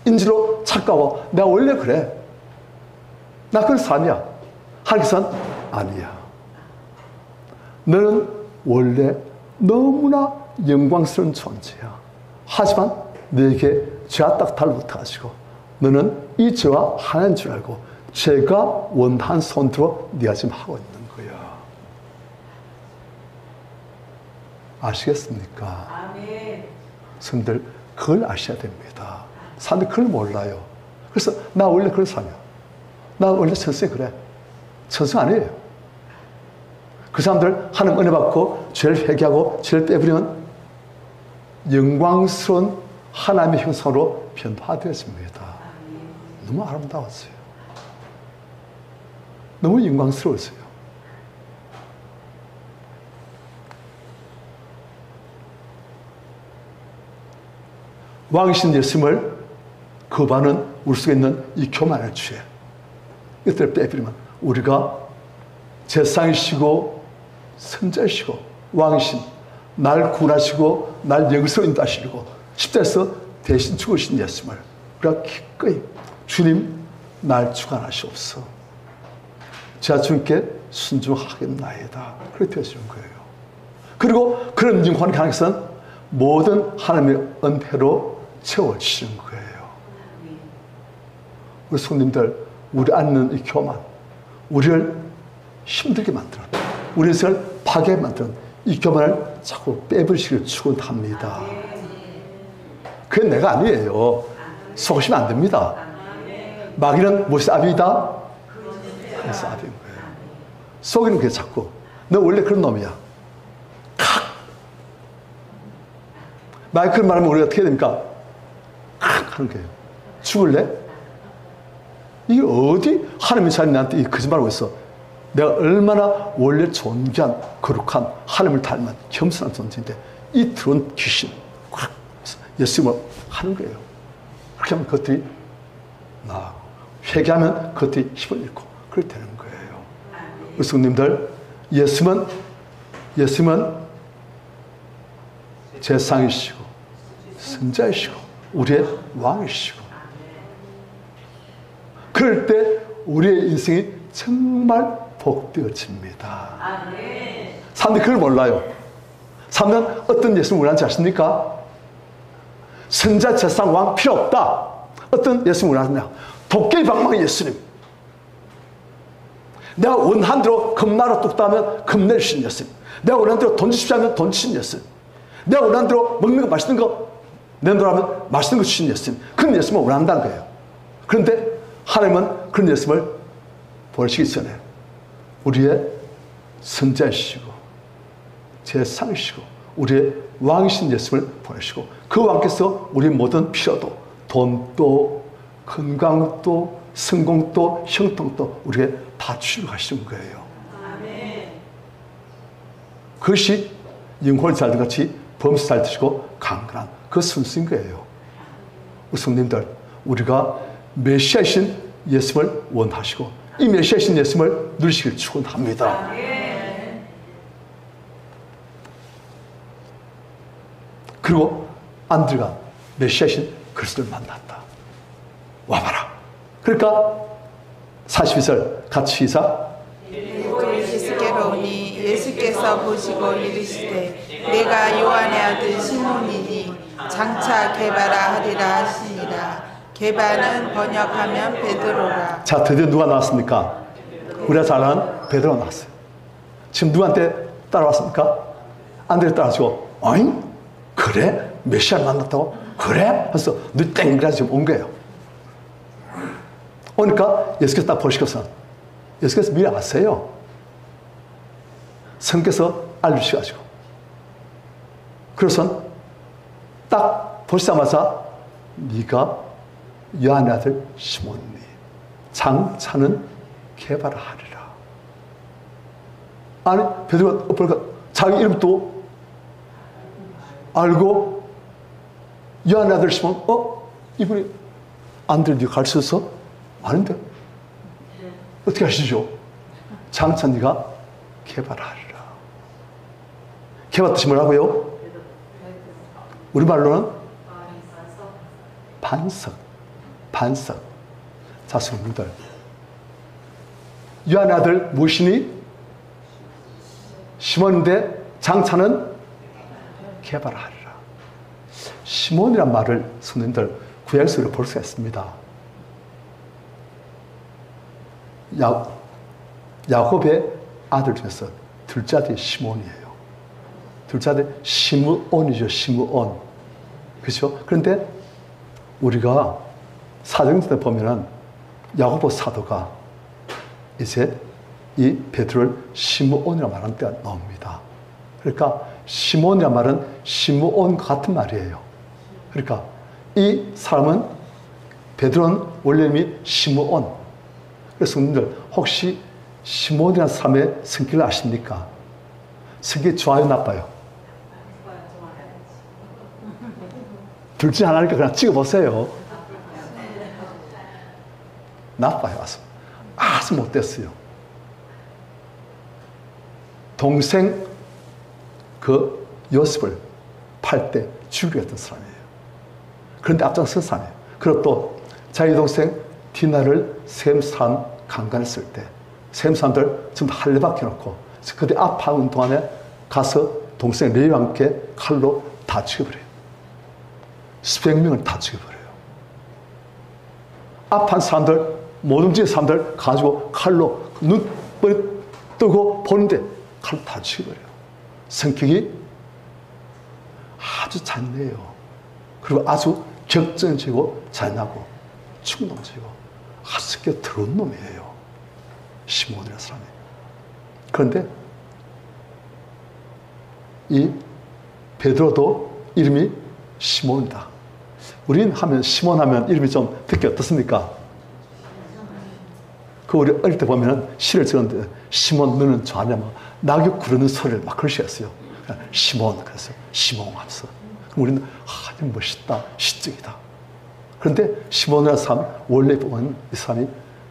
인지로 착각하고 내가 원래 그래. 나 그런 사람이야. 하나님께서는 아니야. 너는 원래 너무나 영광스러운 존재야. 하지만 너에게 죄가 딱 달라붙어가지고 너는 이 죄와 하나인 줄 알고 죄가 원한 손으로 네가 지금 하고 있는 거야. 아시겠습니까? 아멘. 성들 그걸 아셔야 됩니다. 사람들이 그걸 몰라요. 그래서 나 원래 그런 사람이야. 나 원래 천성이 그래. 천성 아니에요. 그 사람들 하나님 은혜 받고 죄를 회개하고 죄를 빼버리면 영광스러운 하나님의 형상으로 변화되어집니다. 너무 아름다웠어요. 너무 영광스러웠어요. 왕이신 예수님을 거부하는 우리 속에 있는 이 교만의 죄, 이것들을 빼버리면 우리가 제사장이시고 선자이시고 왕이신 날 구원하시고 날 영생으로 인도하시고 십자가에서 대신 죽으신 예수님을 우리가 기꺼이 주님 날 주관하시옵소서. 제가 주님께 순종하겠나이다. 그렇게 되어주는 거예요. 그리고 그런 영광의 하나님께서는 모든 하나님의 은혜로 채워주시는 거예요. 우리 손님들, 우리 앉는 이 교만, 우리를 힘들게 만드는, 우리 인생을 파괴하게 만드는 이 교만을 자꾸 빼버리시길 축원합니다. 그게 내가 아니에요. 속으시면 안 됩니다. 마귀는 무엇이 압이다? 그래서 압인 거예요. 속이는 게 자꾸 너 원래 그런 놈이야. 칵! 마귀 그런 말하면 우리가 어떻게 해야 됩니까? 칵! 하는 거예요. 죽을래? 이게 어디 하나님의 자녀 나한테 이 거짓말하고 있어. 내가 얼마나 원래 존귀한 거룩한 하나님을 닮은 겸손한 존재인데 이 들어온 귀신 콱 예수님을 하는 거예요. 그렇게 하면 그것들이 회개하면 그것이 힘을 잃고 그렇게 되는 거예요. 그래서 성님들, 예수님은 제상이시고 선자이시고 우리의 왕이시고, 그럴 때 우리의 인생이 정말 복되어집니다. 사람들이 그걸 몰라요. 사람들은 어떤 예수님을 원하는지 아십니까? 선자, 제상, 왕 필요 없다. 어떤 예수님을 원하느냐? 도깨비 방망이 예수님. 내가 원한 대로 겁나로 뚝딱하면 겁내를 주신 예수님. 내가 원한 대로 돈 주십시오 하면 돈 주신 예수님. 내가 원한 대로 먹는 거 맛있는 거 내놓으라면 맛있는 거 주신 예수님. 그런 예수님을 원한다는 거예요. 그런데 하나님은 그런 예수님을 보내시기 전에 우리의 선자이시고 제상이시고 우리의 왕이신 예수님을 보내시고, 그 왕께서 우리 모든 필요도, 돈도 건강도 성공도 형통도 우리에게 다 주시고 가시는 거예요. 그것이 영혼이 잘된 같이 범수 잘 드시고 강건한 그 순수인 거예요. 성님들, 우리가 메시아이신 예수님을 원하시고 이 메시아이신 예수님을 누리시길 축원합니다. 그리고 안드레가 메시아이신 그리스도를 만났다. 와봐라. 그러니까 42절 같이 시작. 예수께로 오니 예수께서 보시고 이르시되 내가 요한의 아들 시몬이니 장차 게바라 하리라 하시니라. 게바는 번역하면 베드로라. 자, 드디어 누가 나왔습니까? 우리가 잘 아는 베드로가 나왔어요. 지금 누구한테 따라왔습니까? 안드레 따라가지고 어잉? 그래? 메시아를 만났다고? 그래? 그래서 눈이 땡그라서 지금 온 거예요. 오니까 예수께서 딱 보시고서 예수께서 미리 아세요. 성께서 알려주셔가지고 그래서 딱 보시자마자 네가 요한의 아들 시몬이니 장차는 게바라 하리라. 아니 베드로가 보니까 자기 이름도 알고 요한의 아들 시몬, 이분이 안드레 네가 가르쳐서 아는데 어떻게 하시죠? 장차 네가 게바라 하리라. 게바 뜻이 뭐라고요? 우리말로는 반석. 자, 성도들, 요한의 아들 무엇이니? 시몬인데 장차는 게바라 하리라. 시몬이란 말을 성도님들 구약성으로 볼 수가 있습니다. 야곱의 아들 중에서 둘째 아들이 시몬이에요. 둘째 아들 시므온이죠. 시므온. 그렇죠? 그런데 우리가 사도행전에 보면은 야고보 사도가 이제 이 베드로를 시므온이라고 말하는 때가 나옵니다. 그러니까 시몬이란 말은 시므온 같은 말이에요. 그러니까 이 사람은 베드로는 원래 이름이 시므온. 그래서 성도님들, 혹시 시몬이라는 사람의 성격을 아십니까? 성격이 좋아요, 나빠요? 둘 중에 하나니까 그냥 찍어보세요. 나빠요. 아주 못됐어요. 동생 그 요셉을 팔 때 죽이려 했던 사람이에요. 그런데 앞장선 사람이에요. 그리고 또 자기 동생 디나를 셈산 강간했을 때 셈 사람들 전부 할례 박혀놓고 그때 아파하는 동안에 가서 동생 레위와 함께 칼로 다 죽여버려요. 수백 명을 다 죽여버려요. 아파한 사람들, 못 움직이는 사람들 가지고 칼로 눈 뜨고 보는데 칼로 다 죽여버려요. 성격이 아주 잔인해요. 그리고 아주 격정지고 잔인하고 충동적이고 아주 성격이 더러운 놈이에요. 시몬이라는 사람이. 그런데 이 베드로도 이름이 시몬이다. 우리는 하면 시몬 하면 이름이 좀 듣기 어떻습니까? 그 우리 어릴 때 보면은 시를 적었는데 시몬 너는 좋아하냐면 낙엽 구르는 소리를 막 글씨였어요. 시몬, 그래서 시몬 하면서 우리는 멋있다, 시적이다. 그런데 시몬이라는 사람, 원래 보면 이 사람이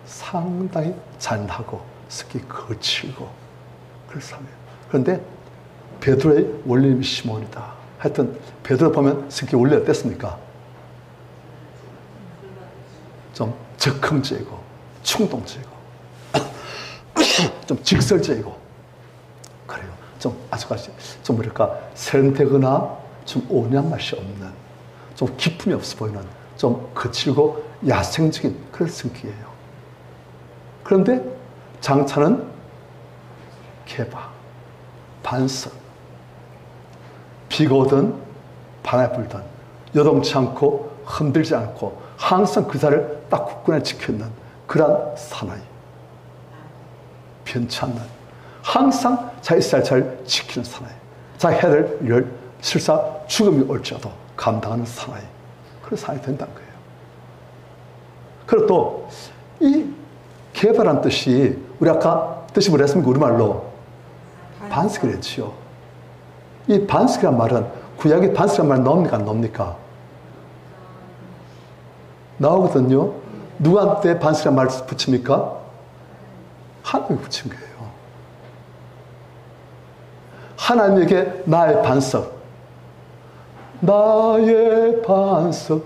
상당히 잔인하고 성격이 거칠고 그런 사람이에요. 그런데 베드로의 원래 이름이 시몬이다. 하여튼 베드로 보면 성격이 원래 어땠습니까? 좀 적극적이고 충동적이고 좀 직설적이고 그래요. 좀 아직까지 좀 뭐랄까 세련되거나 좀 온유한 맛이 없는 좀 기품이 없어 보이는 좀 거칠고 야생적인 그런 성격이에요. 그런데 장차는 개바, 반석, 비가 오든 바람이 불든 요동치 않고 흔들지 않고 항상 그 자리를 딱 굳건히 지켜있는 그러한 사나이, 변치 않는 항상 자기 살차를 지키는 사나이, 자기 해를 일을 실사 죽음이 올지라도 감당하는 사나이, 그런 사나이 된다는 거예요. 그리고 또 이 개발한 뜻이 우리 아까 뜻이 뭐라 했습니까? 우리말로 반석이랬지요. 이 반석이란 말은 구약의 반석이란 말 나옵니까? 안 나옵니까? 나오거든요. 누구한테 반석이란 말 붙입니까? 하나님이 붙인 거예요. 하나님에게 나의 반석, 나의 반석,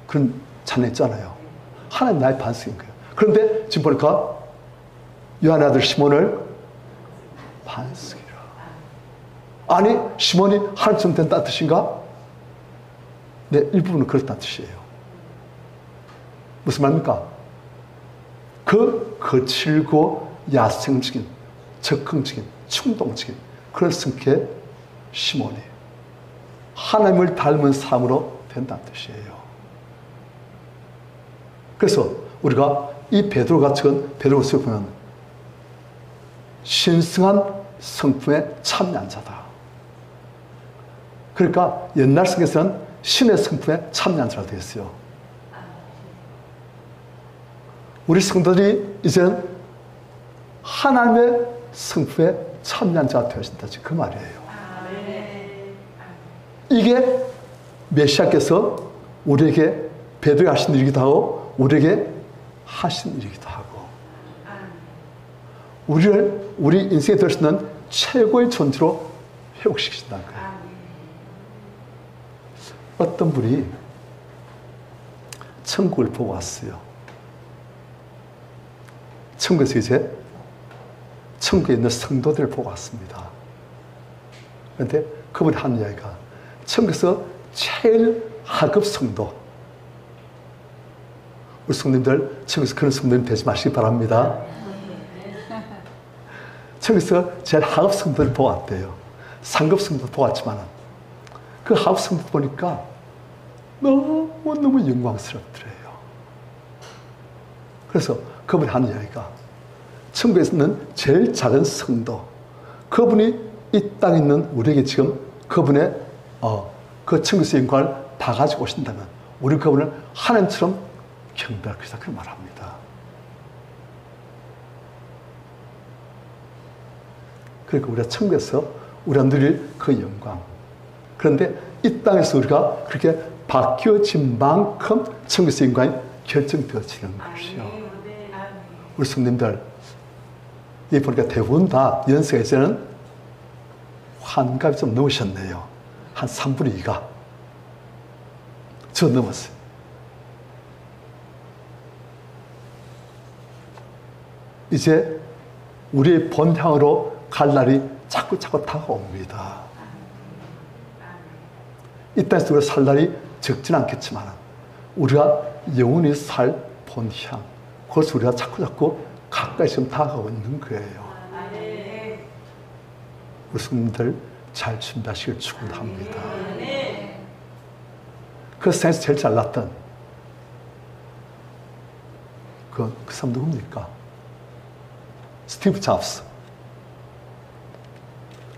그런 찬양 있잖아요. 하나님 나의 반석인 거예요. 그런데 지금 보니까 요한의 아들 시몬을 반석이라. 아니 시몬이 하나님처럼 된다는 뜻인가? 네, 일부분은 그렇다는 뜻이에요. 무슨 말입니까? 그 거칠고 야생적인 적극적인 충동적인 그런 성격의 시몬이 하나님을 닮은 삶으로 된다는 뜻이에요. 그래서 우리가 이 베드로가 적은 베드로서에 보면 신성한 성품에 참여한 자다. 그러니까 옛날 성경에서는 신의 성품에 참여한 자가 되었어요. 우리 성도들이 이제는 하나님의 성품에 참여한 자가 되어진다. 그 말이에요. 이게 메시아께서 우리에게 베드로에게 하신 일이기도 하고 우리에게 하신 일이기도 하고 우리를 우리 인생에 될 수 있는 최고의 존재로 회복시키신다는 거예요. 어떤 분이 천국을 보고 왔어요. 천국에서 이제 천국에 있는 성도들을 보고 왔습니다. 그런데 그분이 한 이야기가 천국에서 제일 하급 성도, 우리 성도님들 천국에서 그런 성도님 되지 마시기 바랍니다. 천국에서 제일 하급 성도를 보고 왔대요. 상급 성도도 보고 왔지만 그 하급 성도 보니까 너무 영광스럽더래요. 그래서 그분이 하는 이야기가 천국에 있는 제일 작은 성도, 그분이 이 땅에 있는 우리에게 지금 그분의 그 천국에서 영광을 다 가지고 오신다면 우리 그분을 하나님처럼 경배할 것이다. 그렇게 말합니다. 그러니까 우리가 천국에서 우리가 누릴 그 영광, 그런데 이 땅에서 우리가 그렇게 바뀌어진 만큼 천국에서 영광이 결정되어지는 것이요. 우리 성님들 이 보니까 대부분 다 연세가 이제는 환갑이 좀 넘으셨네요. 한 3분의 2가 저 넘었어요. 이제 우리의 본향으로 갈 날이 자꾸 다가옵니다. 이 땅에서 우리가 살 날이 적진 않겠지만 우리가 영원히 살 본향, 그것을 우리가 자꾸 가까이 지금 다가오고 있는 거예요. 우리 성도들 잘 준비하시길 축원합니다. 그 세상에서 제일 잘났던 그 사람 누굽니까? 스티브 잡스.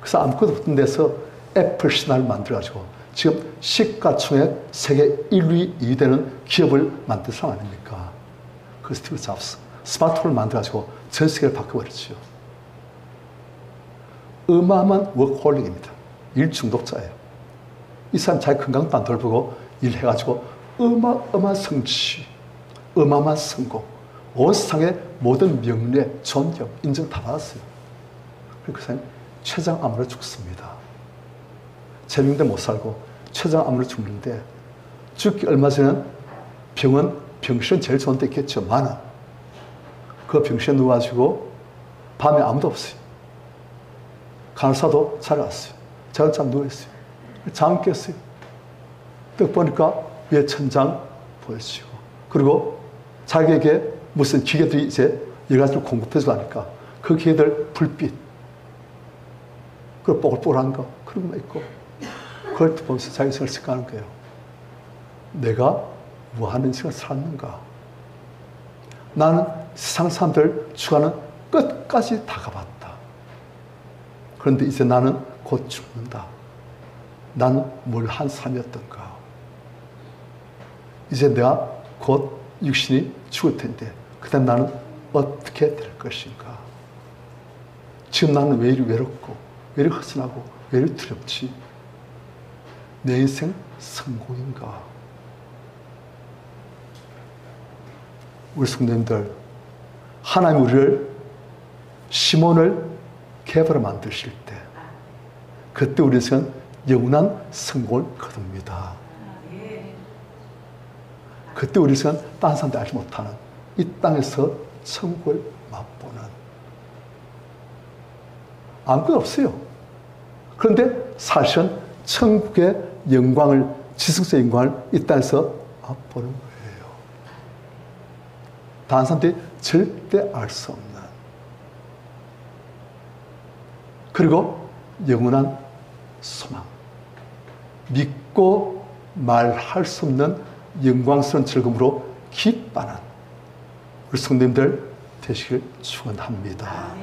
그래서 아무것도 없던 데서 애플 신화를 만들어가지고 지금 시가총액 세계 1위, 2위 되는 기업을 만든 사람 아닙니까? 그 스티브 잡스. 스마트폰을 만들어가지고 전 세계를 바꿔버렸죠. 어마어마한 워크홀릭입니다. 일 중독자예요. 이 사람 자기 건강도 안 돌보고 일해가지고 어마어마한 성취, 어마어마한 성공, 온 세상의 모든 명예, 존경, 인정 다 받았어요. 그러니까 그 사람이 췌장암으로 죽습니다. 재명대 못 살고 췌장암으로 죽는데 죽기 얼마 전에 병실은 제일 좋은 데 있겠죠. 많아. 그 병실에 누워가지고 밤에 아무도 없어요. 간호사도 잘 왔어요. 제가 잠 누워있어요. 잠 깼어요. 딱 보니까 위에 천장 보여주고 그리고 자기에게 무슨 기계들이 이제 여러 가지로 공급해서 하니까 그 기계들 불빛 그 뽀글뽀글한 거 그런 거 있고 그걸 보면서 자기 생각을 생각하는 거예요. 내가 무한한 인생을 살았는가? 나는 세상 사람들 죽어가는 끝까지 다 가봤다. 그런데 이제 나는 곧 죽는다. 나는 뭘 한 사람이었던가? 이제 내가 곧 육신이 죽을 텐데 그때 나는 어떻게 될 것인가? 지금 나는 왜 이리 외롭고 왜 이리 허전하고 왜 이리 두렵지? 내 인생 성공인가? 우리 성도님들, 하나님 우리를 시몬을 개발로 만드실 때 그때 우리 인생은 영원한 성공을 거둡니다. 그때 우리 인생은 다른 사람들 알지 못하는 이 땅에서 천국을 맛보는 아무것도 없어요. 그런데 사실은 천국의 영광을, 지성의 영광을 이 땅에서 맛보는 거예요. 다른 사람들이 절대 알 수 없는 그리고 영원한 소망, 믿고 말할 수 없는 영광스러운 즐거움으로 기뻐하는 우리 성도님들 되시길 축원합니다.